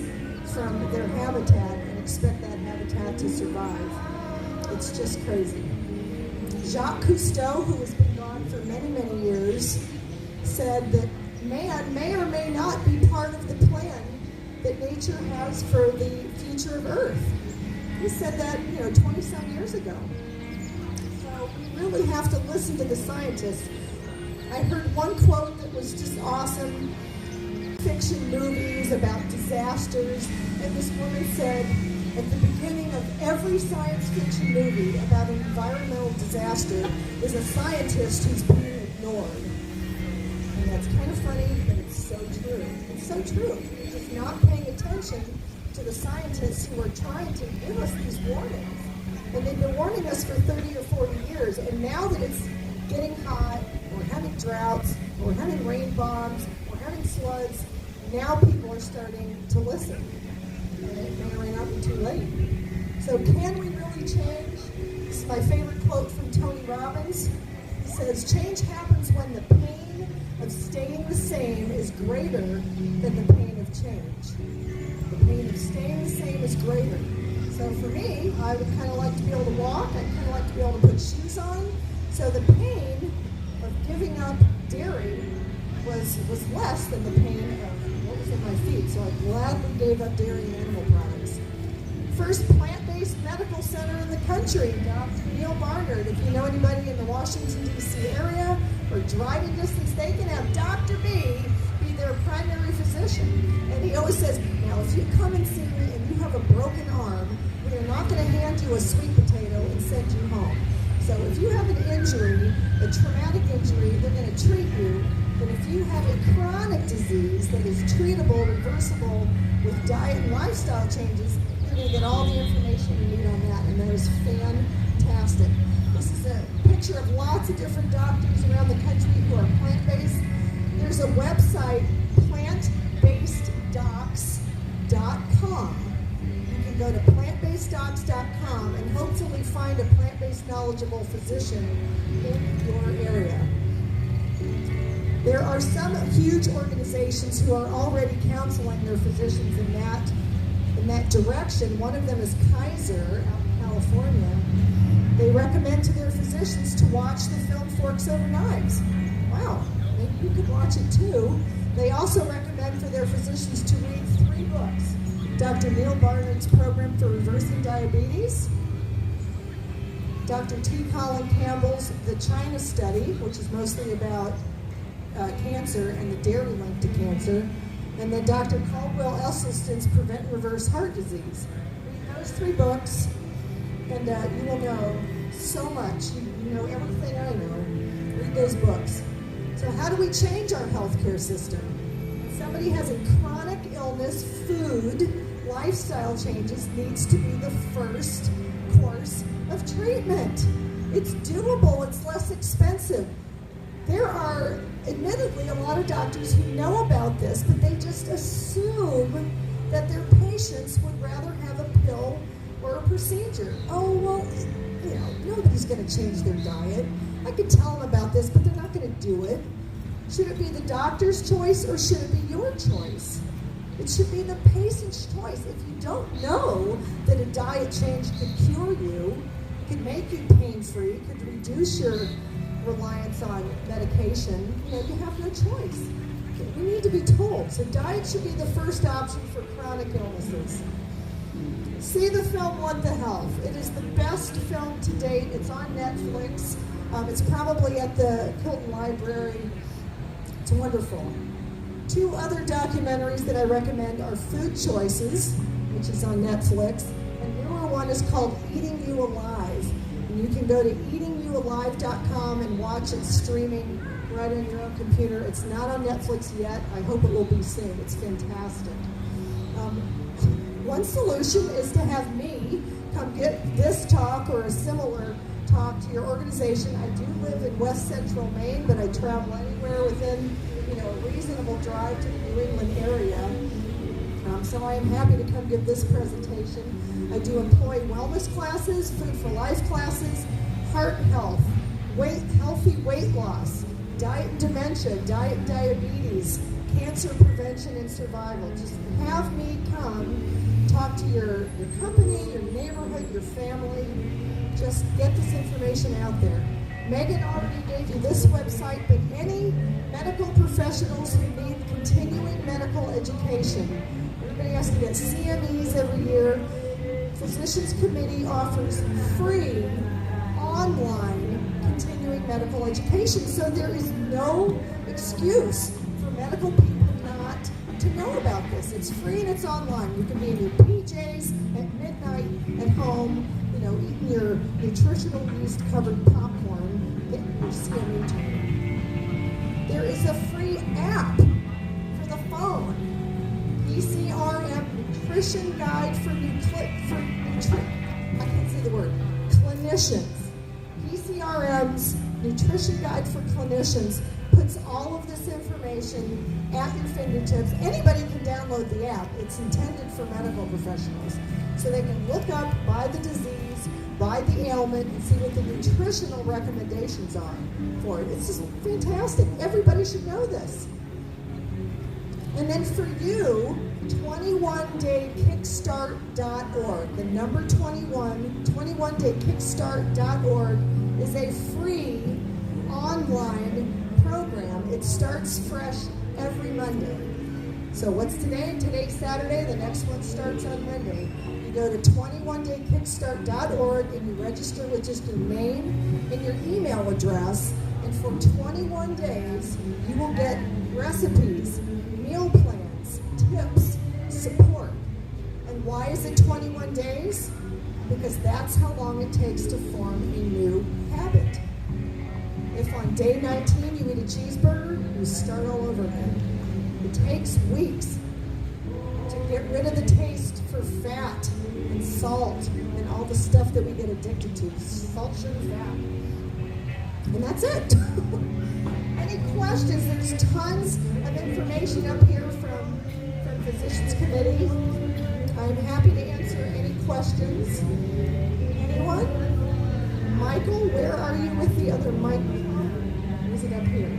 from their habitat and expect that habitat to survive. It's just crazy. Jacques Cousteau, who has been gone for many, many years, said that man may or may not be part of the plan that nature has for the future of Earth. He said that, 20-some years ago. So we really have to listen to the scientists. I heard one quote that was just awesome. Fiction movies about disasters, and this woman said, at the beginning of every science fiction movie about an environmental disaster is a scientist who's being ignored. And that's kind of funny, but it's so true. It's so true. You're just not paying attention to the scientists who are trying to give us these warnings. And they've been warning us for 30 or 40 years, and now that it's getting hot, we're having droughts, we're having rain bombs, we're having floods, now people are starting to listen. And it may or may not be too late. So can we really change? This is my favorite quote from Tony Robbins. He says, change happens when the pain of staying the same is greater than the pain of change. The pain of staying the same is greater. So for me, I would kind of like to be able to walk. I'd kind of like to be able to put shoes on. So the pain of giving up dairy was less than the pain of what was in my feet. So I gladly gave up dairy and animal products. First plant-based medical center in the country, Dr. Neil Barnard. If you know anybody in the Washington, D.C. area or driving distance, they can have Dr. B be their primary physician. And he always says, now if you come and see me and you have a broken arm, we are not going to hand you a sweet potato and send you home. So if you have an injury, a traumatic injury, they're going to treat you. But if you have a chronic disease that is treatable, reversible with diet and lifestyle changes, you're going to get all the information you need on that, and that is fantastic. This is a picture of lots of different doctors around the country who are plant-based. There's a website, aPlantBasedDiet.org. You can go to aPlantBasedDiet.org and hopefully find a plant-based knowledgeable physician in your area. There are some huge organizations who are already counseling their physicians in that direction. One of them is Kaiser out in California. They recommend to their physicians to watch the film Forks Over Knives. Wow, maybe you could watch it too. They also recommend for their physicians to read 3 books. Dr. Neil Barnard's Program for Reversing Diabetes, Dr. T. Colin Campbell's The China Study, which is mostly about cancer and the dairy link to cancer, and then Dr. Caldwell Esselstyn's Prevent and Reverse Heart Disease. Read those 3 books, and you will know so much. You know everything I know. Read those books. So how do we change our healthcare system? When somebody has a chronic illness, food, lifestyle changes needs to be the first course of treatment. It's doable. It's less expensive. There are, admittedly, a lot of doctors who know about this, but they just assume that their patients would rather have a pill or a procedure. Oh, well, nobody's going to change their diet. I could tell them about this, but they're not going to do it. Should it be the doctor's choice or should it be your choice? It should be the patient's choice. If you don't know that a diet change could cure you, could make you pain-free, could reduce your reliance on medication, you have no choice. We need to be told. So diet should be the first option for chronic illnesses. See the film What the Health. It is the best film to date. It's on Netflix. It's probably at the Hilton Library. It's wonderful. 2 other documentaries that I recommend are Food Choices, which is on Netflix, and the newer one is called Eating You Alive. And you can go to eatingyoualive.com and watch it streaming right on your own computer. It's not on Netflix yet. I hope it will be soon. It's fantastic. One solution is to have me come get this talk or a similar talk to your organization. I do live in West Central Maine, but I travel anywhere within a reasonable drive to the New England area. So I am happy to come give this presentation. I do employee wellness classes, food for life classes, heart health, healthy weight loss, diet and dementia, diet and diabetes, cancer prevention and survival. Just have me come talk to your company, your neighborhood, your family. Just get this information out there. Megan already gave you this website, but any medical professionals who need continuing medical education, everybody has to get CMEs every year. Physicians Committee offers free online continuing medical education, so there is no excuse for medical people not to know about this. It's free and it's online. You can be in your PJs at midnight at home, eating your nutritional yeast-covered popcorn, getting your CME training. There is a free app for the phone, PCRM Nutrition Guide for I can't say the word, clinicians. PCRM's Nutrition Guide for Clinicians puts all of this information at your fingertips. Anybody can download the app. It's intended for medical professionals. So they can look up by the disease, by the ailment, and see what the nutritional recommendations are for it. It's just fantastic. Everybody should know this. And then for you, 21daykickstart.org, the number 21daykickstart.org is a free online program. It starts fresh every Monday. So what's today? Today's Saturday. The next one starts on Monday. You go to 21daykickstart.org and you register with just your name and your email address. And for 21 days, you will get recipes, meal plans, tips, support. And why is it 21 days? Because that's how long it takes to form a new habit. If on day 19 you eat a cheeseburger, you start all over again. It takes weeks to get rid of the taste for fat and salt and all the stuff that we get addicted to. Salt, sugar, fat. And that's it. Any questions? There's tons of information up here from Physicians Committee. I'm happy to answer any questions. Anyone? Michael, where are you with the other mic? Is it up here?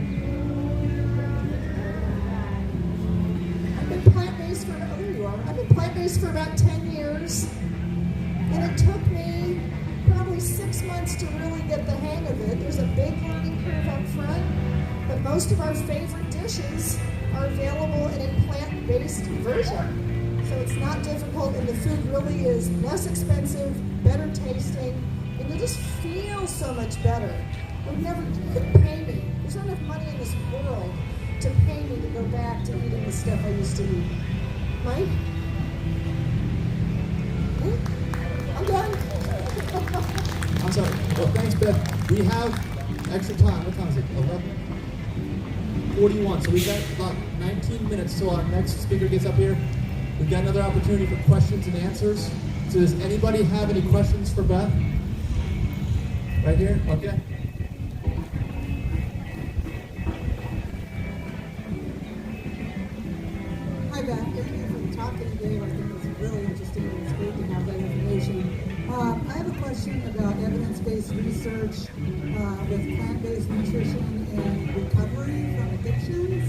I've been plant-based for, oh, there you are. I've been plant-based for about 10 years. And it took me probably 6 months to really get the hang of it. There's a big learning curve up front, but most of our favorite dishes are available in a plant-based version. So it's not difficult, and the food really is less expensive, better tasting, and you just feel so much better. You couldn't pay me. There's not enough money in this world to pay me to go back to eating the stuff I used to eat. Mike? Okay. I'm done. I'm sorry. Well, thanks, Beth. We have extra time. What time is it? 11:41. So we've got about 19 minutes till our next speaker gets up here. We've got another opportunity for questions and answers. So does anybody have any questions for Beth? Right here? Okay. Hi, Beth. Thank you for the talk that you gave. I think it's really interesting and it's great to have that information. I have a question about evidence-based research with plant-based nutrition and recovery from addictions.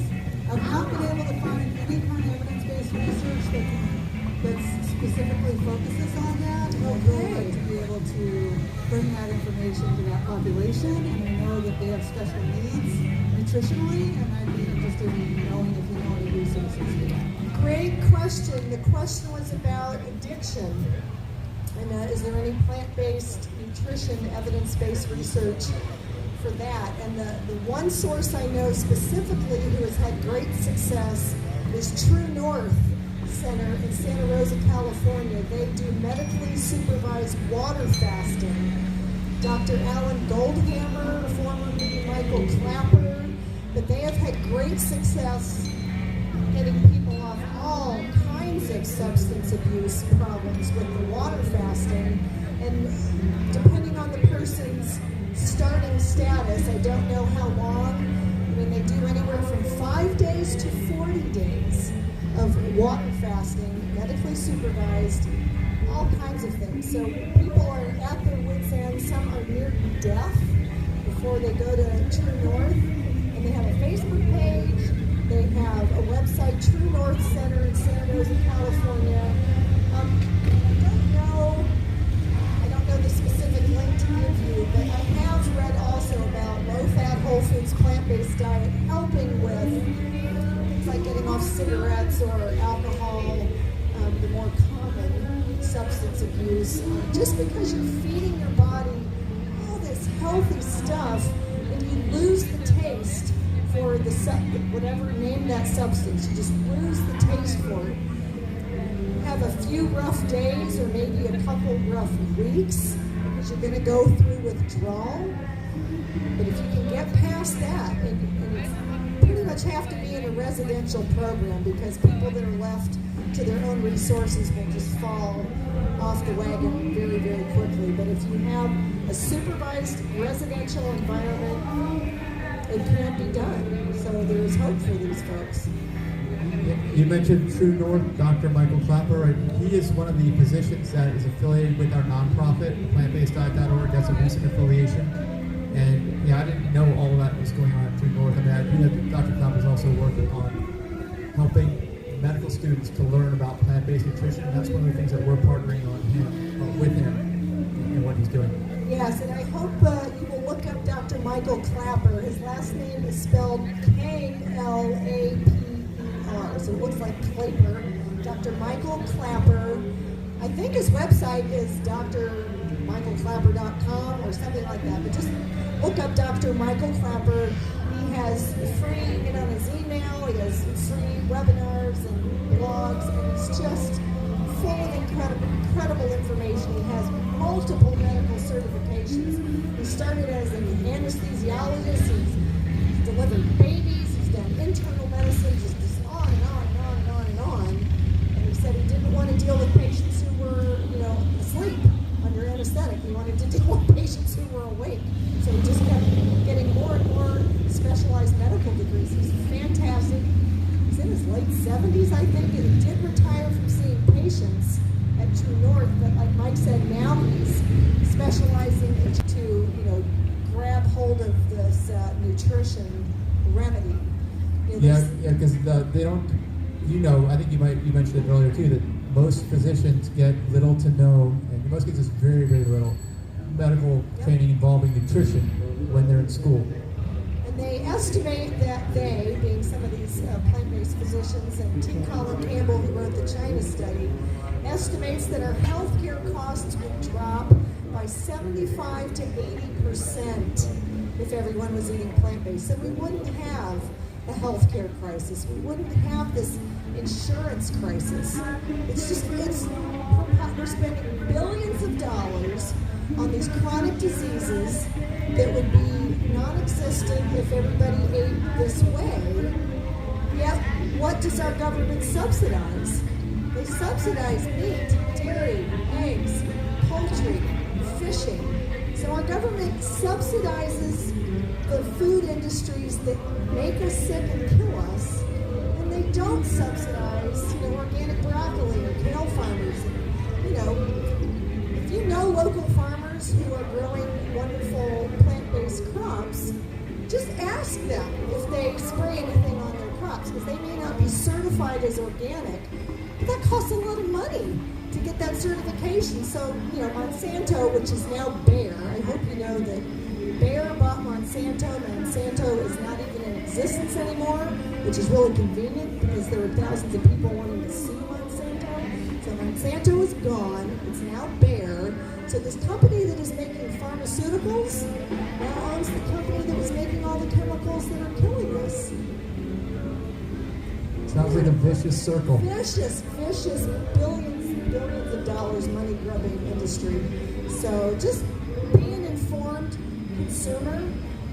I've not been able to find any kind of evidence-based research that specifically focuses on that. I would really like to be able to bring that information to that population, and I know that they have special needs nutritionally, and I'd be interested in knowing if you know any resources for that. Great question. The question was about addiction. And is there any plant-based nutrition, evidence-based research for that? And the one source I know specifically who has had great success is True North Center in Santa Rosa, California. They do medically supervised water fasting. Dr. Alan Goldhammer, former Michael Clapper, but they have had great success getting people off all kinds of substance abuse problems with the water fasting. And depending on the person's starting status, I don't know how long. I mean, they do anywhere from 5 days to 40 days of water fasting, medically supervised, all kinds of things. So people are at their wits' end. Some are near death before they go to True North. And They have a Facebook page. They have a website, True North Center in San Jose, California. I don't know the specific link to give you, but I have read also about low-fat, whole foods, plant-based diet helping with things like getting off cigarettes or alcohol, the more common substance abuse. Just because you're feeding your body all this healthy stuff and you lose the taste for the whatever name that substance, you just lose the taste for it. Have a few rough days or maybe a couple rough weeks because you're going to go through withdrawal. But if you can get past that, and it's pretty much have to be in a residential program because people that are left to their own resources will just fall off the wagon very, very quickly. But if you have a supervised residential environment, it can be done. So there's hope for these folks. You mentioned True North, Dr. Michael Clapper, and he is one of the physicians that is affiliated with our nonprofit, aPlantBasedDiet.org. That's a recent affiliation. And yeah, I didn't know all of that was going on at True North. I mean, I knew that Dr. Clapper is also working on helping medical students to learn about plant-based nutrition. And that's one of the things that we're partnering on with him and what he's doing. Yes, and I hope you will look up Dr. Michael Clapper. His last name is spelled K-L-A-P-E-R, so it looks like Clapper. Dr. Michael Clapper. I think his website is drmichaelclapper.com or something like that, but just look up Dr. Michael Clapper. He has free, get on his email, he has free webinars and blogs, and he's just full of incredible information. He has multiple medical certifications. He started as an anesthesiologist. He's delivered babies. He's done internal medicine, just on and on and on and on and on. And he said he didn't want to deal with patients who were, asleep under anesthetic. He wanted to deal with patients who were awake. So he just kept getting more and more specialized medical degrees. He's fantastic. He's in his late 70s, I think, and he did retire from seeing patients at True North, but like Mike said, now he's specializing to, grab hold of this nutrition remedy. Because they don't, I think you mentioned it earlier too, that most physicians get little to no, and in most cases very, very little, medical training involving nutrition when they're in school. And they estimate that they, being some of these plant-based physicians, and T. Colin Campbell, who wrote the China study, estimates that our healthcare costs would drop by 75 to 80% if everyone was eating plant-based. So we wouldn't have a healthcare crisis. We wouldn't have this insurance crisis. We're spending billions of dollars on these chronic diseases that would be non-existent if everybody ate this way. Yet, what does our government subsidize? They subsidize meat, dairy, eggs, poultry, fishing. So our government subsidizes the food industries that make us sick and kill us, and they don't subsidize, organic broccoli or kale farmers. If you know local farmers who are growing wonderful plant-based crops, just ask them if they spray anything on their crops, because they may not be certified as organic. But that costs a lot of money to get that certification. So, Monsanto, which is now Bayer, I hope you know that Bayer bought Monsanto. Monsanto is not even in existence anymore, which is really convenient because there were thousands of people wanting to sue Monsanto. So Monsanto is gone. It's now Bayer. So this company that is making pharmaceuticals now owns the company that was making all the chemicals that are killing us. Sounds like a vicious circle. Vicious, billions and billions of dollars money-grubbing industry. So just be an informed consumer.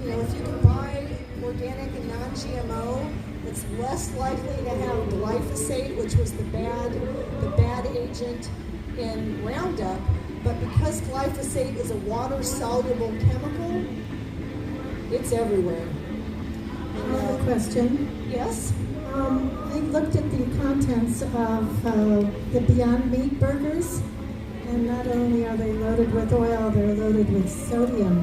If you can buy organic and non-GMO, it's less likely to have glyphosate, which was the bad agent in Roundup. But because glyphosate is a water-soluble chemical, it's everywhere. I have a question. Yes? I looked at the contents of the Beyond Meat burgers, and not only are they loaded with oil, they're loaded with sodium.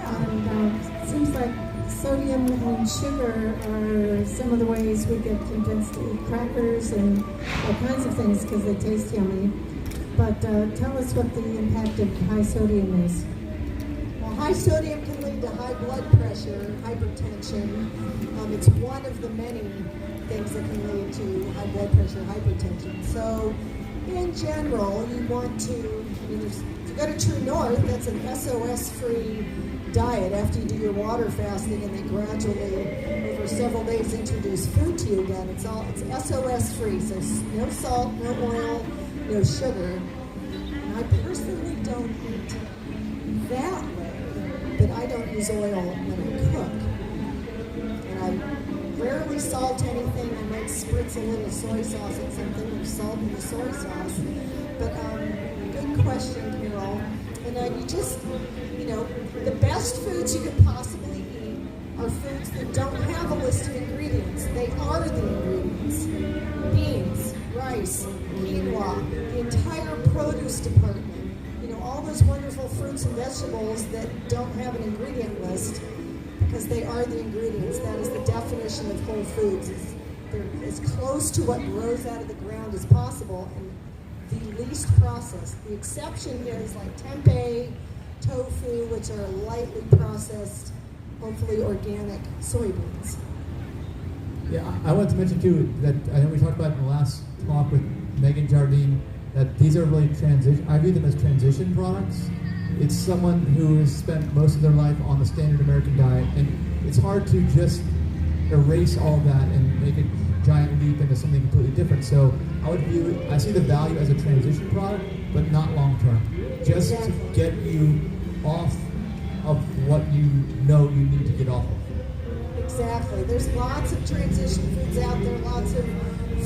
And it seems like sodium and sugar are some of the ways we get convinced to eat crackers and all kinds of things because they taste yummy. But tell us what the impact of high sodium is. Well, high sodium can lead to high blood pressure, hypertension. It's one of the many things that can lead to high blood pressure, hypertension. So, in general, you want to, if you go to True North, that's an SOS-free diet after you do your water fasting, and they gradually, over several days, introduce food to you again. It's SOS-free, so no salt, no oil, no sugar. And I personally don't eat that way, but I don't use oil when I cook. And I rarely salt anything. I might spritz a little soy sauce on something, or salt in the soy sauce. But good question, Carol. And you just, the best foods you could possibly eat are foods that don't have a list of ingredients. They are the ingredients. Beans, rice, quinoa, the entire produce department. All those wonderful fruits and vegetables that don't have an ingredient list, because they are the ingredients. That is the definition of whole foods. They're as close to what grows out of the ground as possible, and the least processed. The exception is like tempeh, tofu, which are lightly processed, hopefully organic soybeans. Yeah, I want to mention too that I know we talked about in the last talk with Megan Jardine that these are really I view them as transition products. It's someone who has spent most of their life on the standard American diet, and it's hard to just erase all of that and make a giant leap into something completely different. So I see the value as a transition product, but not long term. Just to get you off of what you know you need to get off of. Exactly. There's lots of transition foods out there, lots of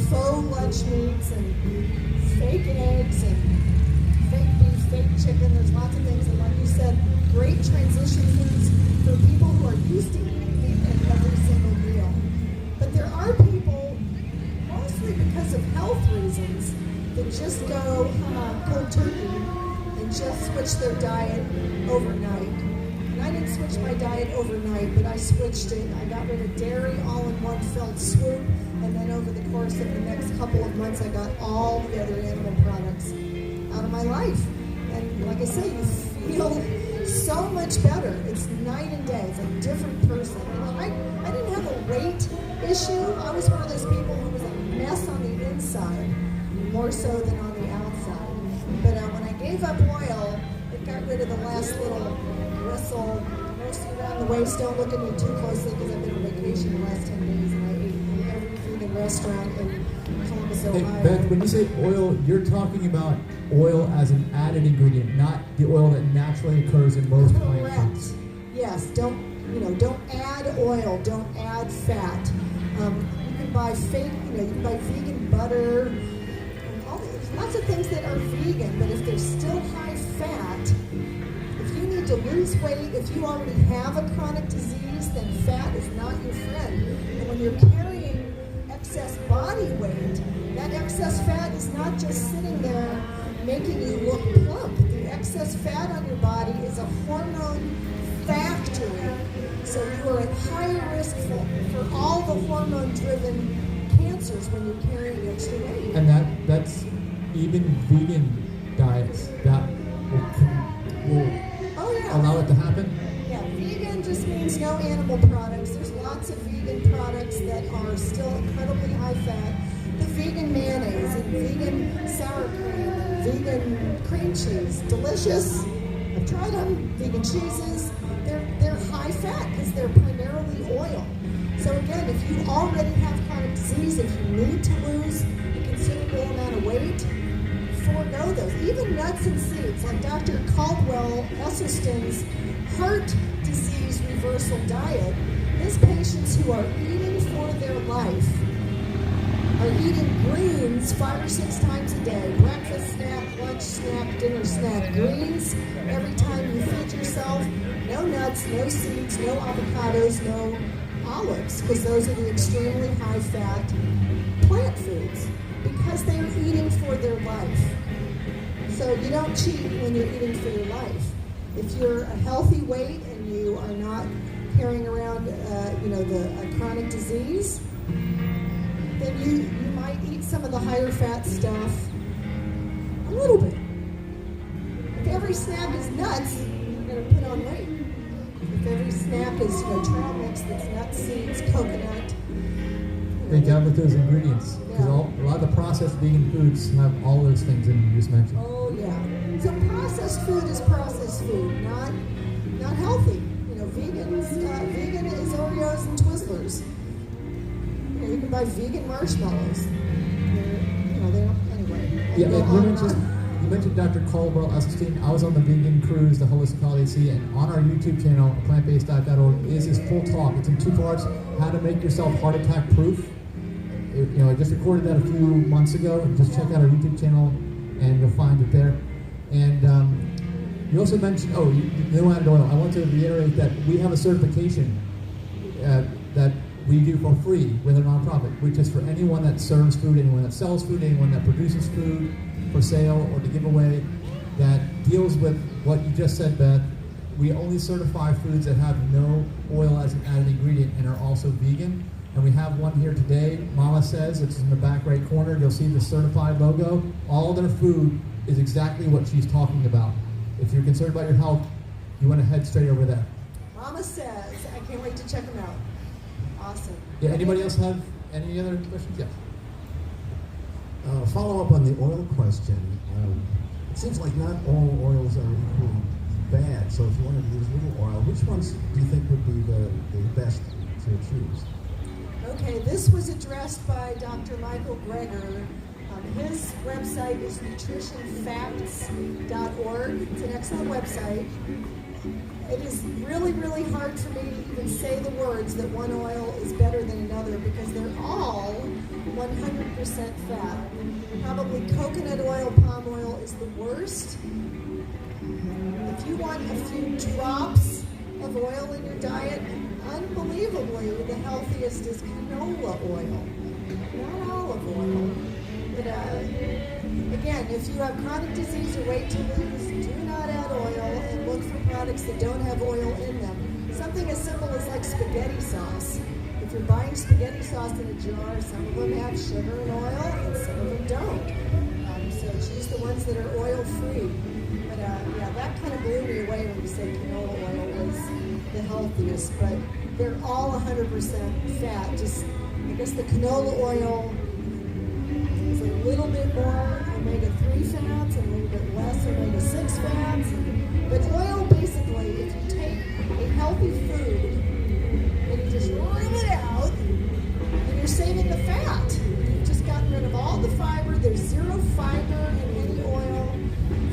faux lunch meats and fake eggs and fake beef, fake chicken. There's lots of things, and like you said, great transition foods for people who are used to eating meat at every single meal. But there are people, mostly because of health reasons, that just go cold turkey and just switch their diet overnight. And I didn't switch my diet overnight, but I switched it. I got rid of dairy all in one fell swoop, and then over the course of the next couple of months, I got all the other animal products out of my life. And like I say, you feel so much better. It's night and day. It's a different person. I didn't have a weight issue. I was one of those people who was a mess on the inside, more so than on the outside. But when I gave up oil, it got rid of the last little bristle, mostly around the waist. Don't look at me too closely because I've been on vacation the last 10 days and I ate in every vegan restaurant in Columbus, Ohio. Hey, Beth, when you say oil, you're talking about oil as an added ingredient, not the oil that naturally occurs in most plant foods. Correct. Yes. Don't add oil. Don't add fat. You can buy fake. You can buy vegan butter. There's lots of things that are vegan, but if they're still high fat, if you need to lose weight, if you already have a chronic disease, then fat is not your friend. And when you're carrying excess body weight, that excess fat is not just sitting there making you look plump. The excess fat on your body is a hormone factory. So you are at higher risk for all the hormone-driven cancers when you're carrying extra weight. And that's even vegan diets that will allow it to happen? Yeah, vegan just means no animal products. There's lots of vegan products that are still incredibly high fat. The vegan mayonnaise and vegan sour cream and vegan cream cheese, delicious. I've tried them. Vegan cheeses, they're high fat because they're primarily oil. So again, if you already have chronic disease, if you need to lose a considerable amount of weight, forego those. Even nuts and seeds, like Dr. Caldwell Esselstyn's heart disease reversal diet, his patients who are eating for their life are eating greens 5 or 6 times a day. Breakfast snack, lunch snack, dinner snack. Greens every time you feed yourself. No nuts, no seeds, no avocados, no olives, because those are the extremely high fat plant foods, because they are eating for their life. So you don't cheat when you're eating for your life. If you're a healthy weight and you are not carrying around a chronic disease, then you might eat some of the higher fat stuff a little bit. If every snack is nuts, you're going to put on weight. If every snack is trail mix that's nuts, seeds, coconut. Thank God with those ingredients. Because a lot of the processed vegan foods have all those things in you just mentioned. Oh yeah. So processed food is processed food, not healthy. Vegan is Oreos and Twizzlers. You can buy vegan marshmallows. They don't, anyway. Yeah, you mentioned Dr. Caldwell Esselstyn. I was on the vegan cruise, the Holistic Holiday Sea, and on our YouTube channel, aPlantBasedDiet.org, is his full talk. It's in 2 parts. How to make yourself heart attack proof. I just recorded that a few months ago, and just check out our YouTube channel, and you'll find it there. And you also mentioned, no added oil. I want to reiterate that we have a certification that we do for free with a nonprofit, which is for anyone that serves food, anyone that sells food, anyone that produces food for sale or to give away, that deals with what you just said, Beth. We only certify foods that have no oil as an added ingredient and are also vegan. And we have one here today. Mama Says, it's in the back right corner. You'll see the certified logo. All their food is exactly what she's talking about. If you're concerned about your health, you want to head straight over there. Mama Says. I can't wait to check them out. Awesome. Yeah, anybody else have any other questions? Yeah. Follow up on the oil question. It seems like not all oils are equally bad. So if you wanted to use little oil, which ones do you think would be the best to choose? Okay, this was addressed by Dr. Michael Greger. His website is nutritionfacts.org. It's an excellent website. It is really, really hard for me to even say the words that one oil is better than another because they're all 100% fat. Probably coconut oil, palm oil is the worst. If you want a few drops of oil in your diet, unbelievably, the healthiest is canola oil, not olive oil. But again, if you have chronic disease or weight to lose, do not add oil and look for products that don't have oil in them. Something as simple as like spaghetti sauce. If you're buying spaghetti sauce in a jar, some of them have sugar and oil and some of them don't. So choose the ones that are oil-free. But that kind of blew me away when you said canola oil was the healthiest. But they're all 100% fat. Just, I guess the canola oil is a little bit more omega-3 fats and a little bit less omega-6 fats. But oil, basically, if you take a healthy food and you just rub it out, then you're saving the fat. You've just gotten rid of all the fiber. There's zero fiber in any oil.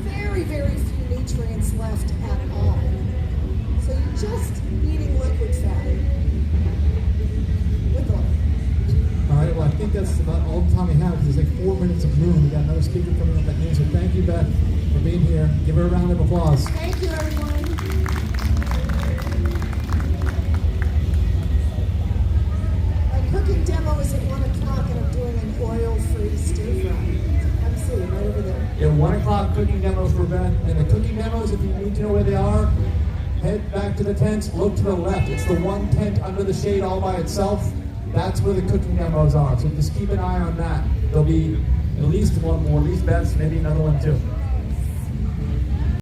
Very, very few nutrients left at all. So you're just eating liquid fat with oil. All right, well, I think that's about all the time we have because it's like 4 minutes of noon. We got another speaker coming up at noon. So thank you, Beth, for being here. Give her a round of applause. Thank you, everyone. My cooking demo is at 1 o'clock, and I'm doing an oil-free stir fry. Come see, right over there. Yeah, 1 o'clock cooking demos for Beth. And the cooking demos, if you need to know where they are, head back to the tents, look to the left. It's the one tent under the shade all by itself. That's where the cooking demos are. So just keep an eye on that. There'll be at least one more, at least Beth's, maybe another one too.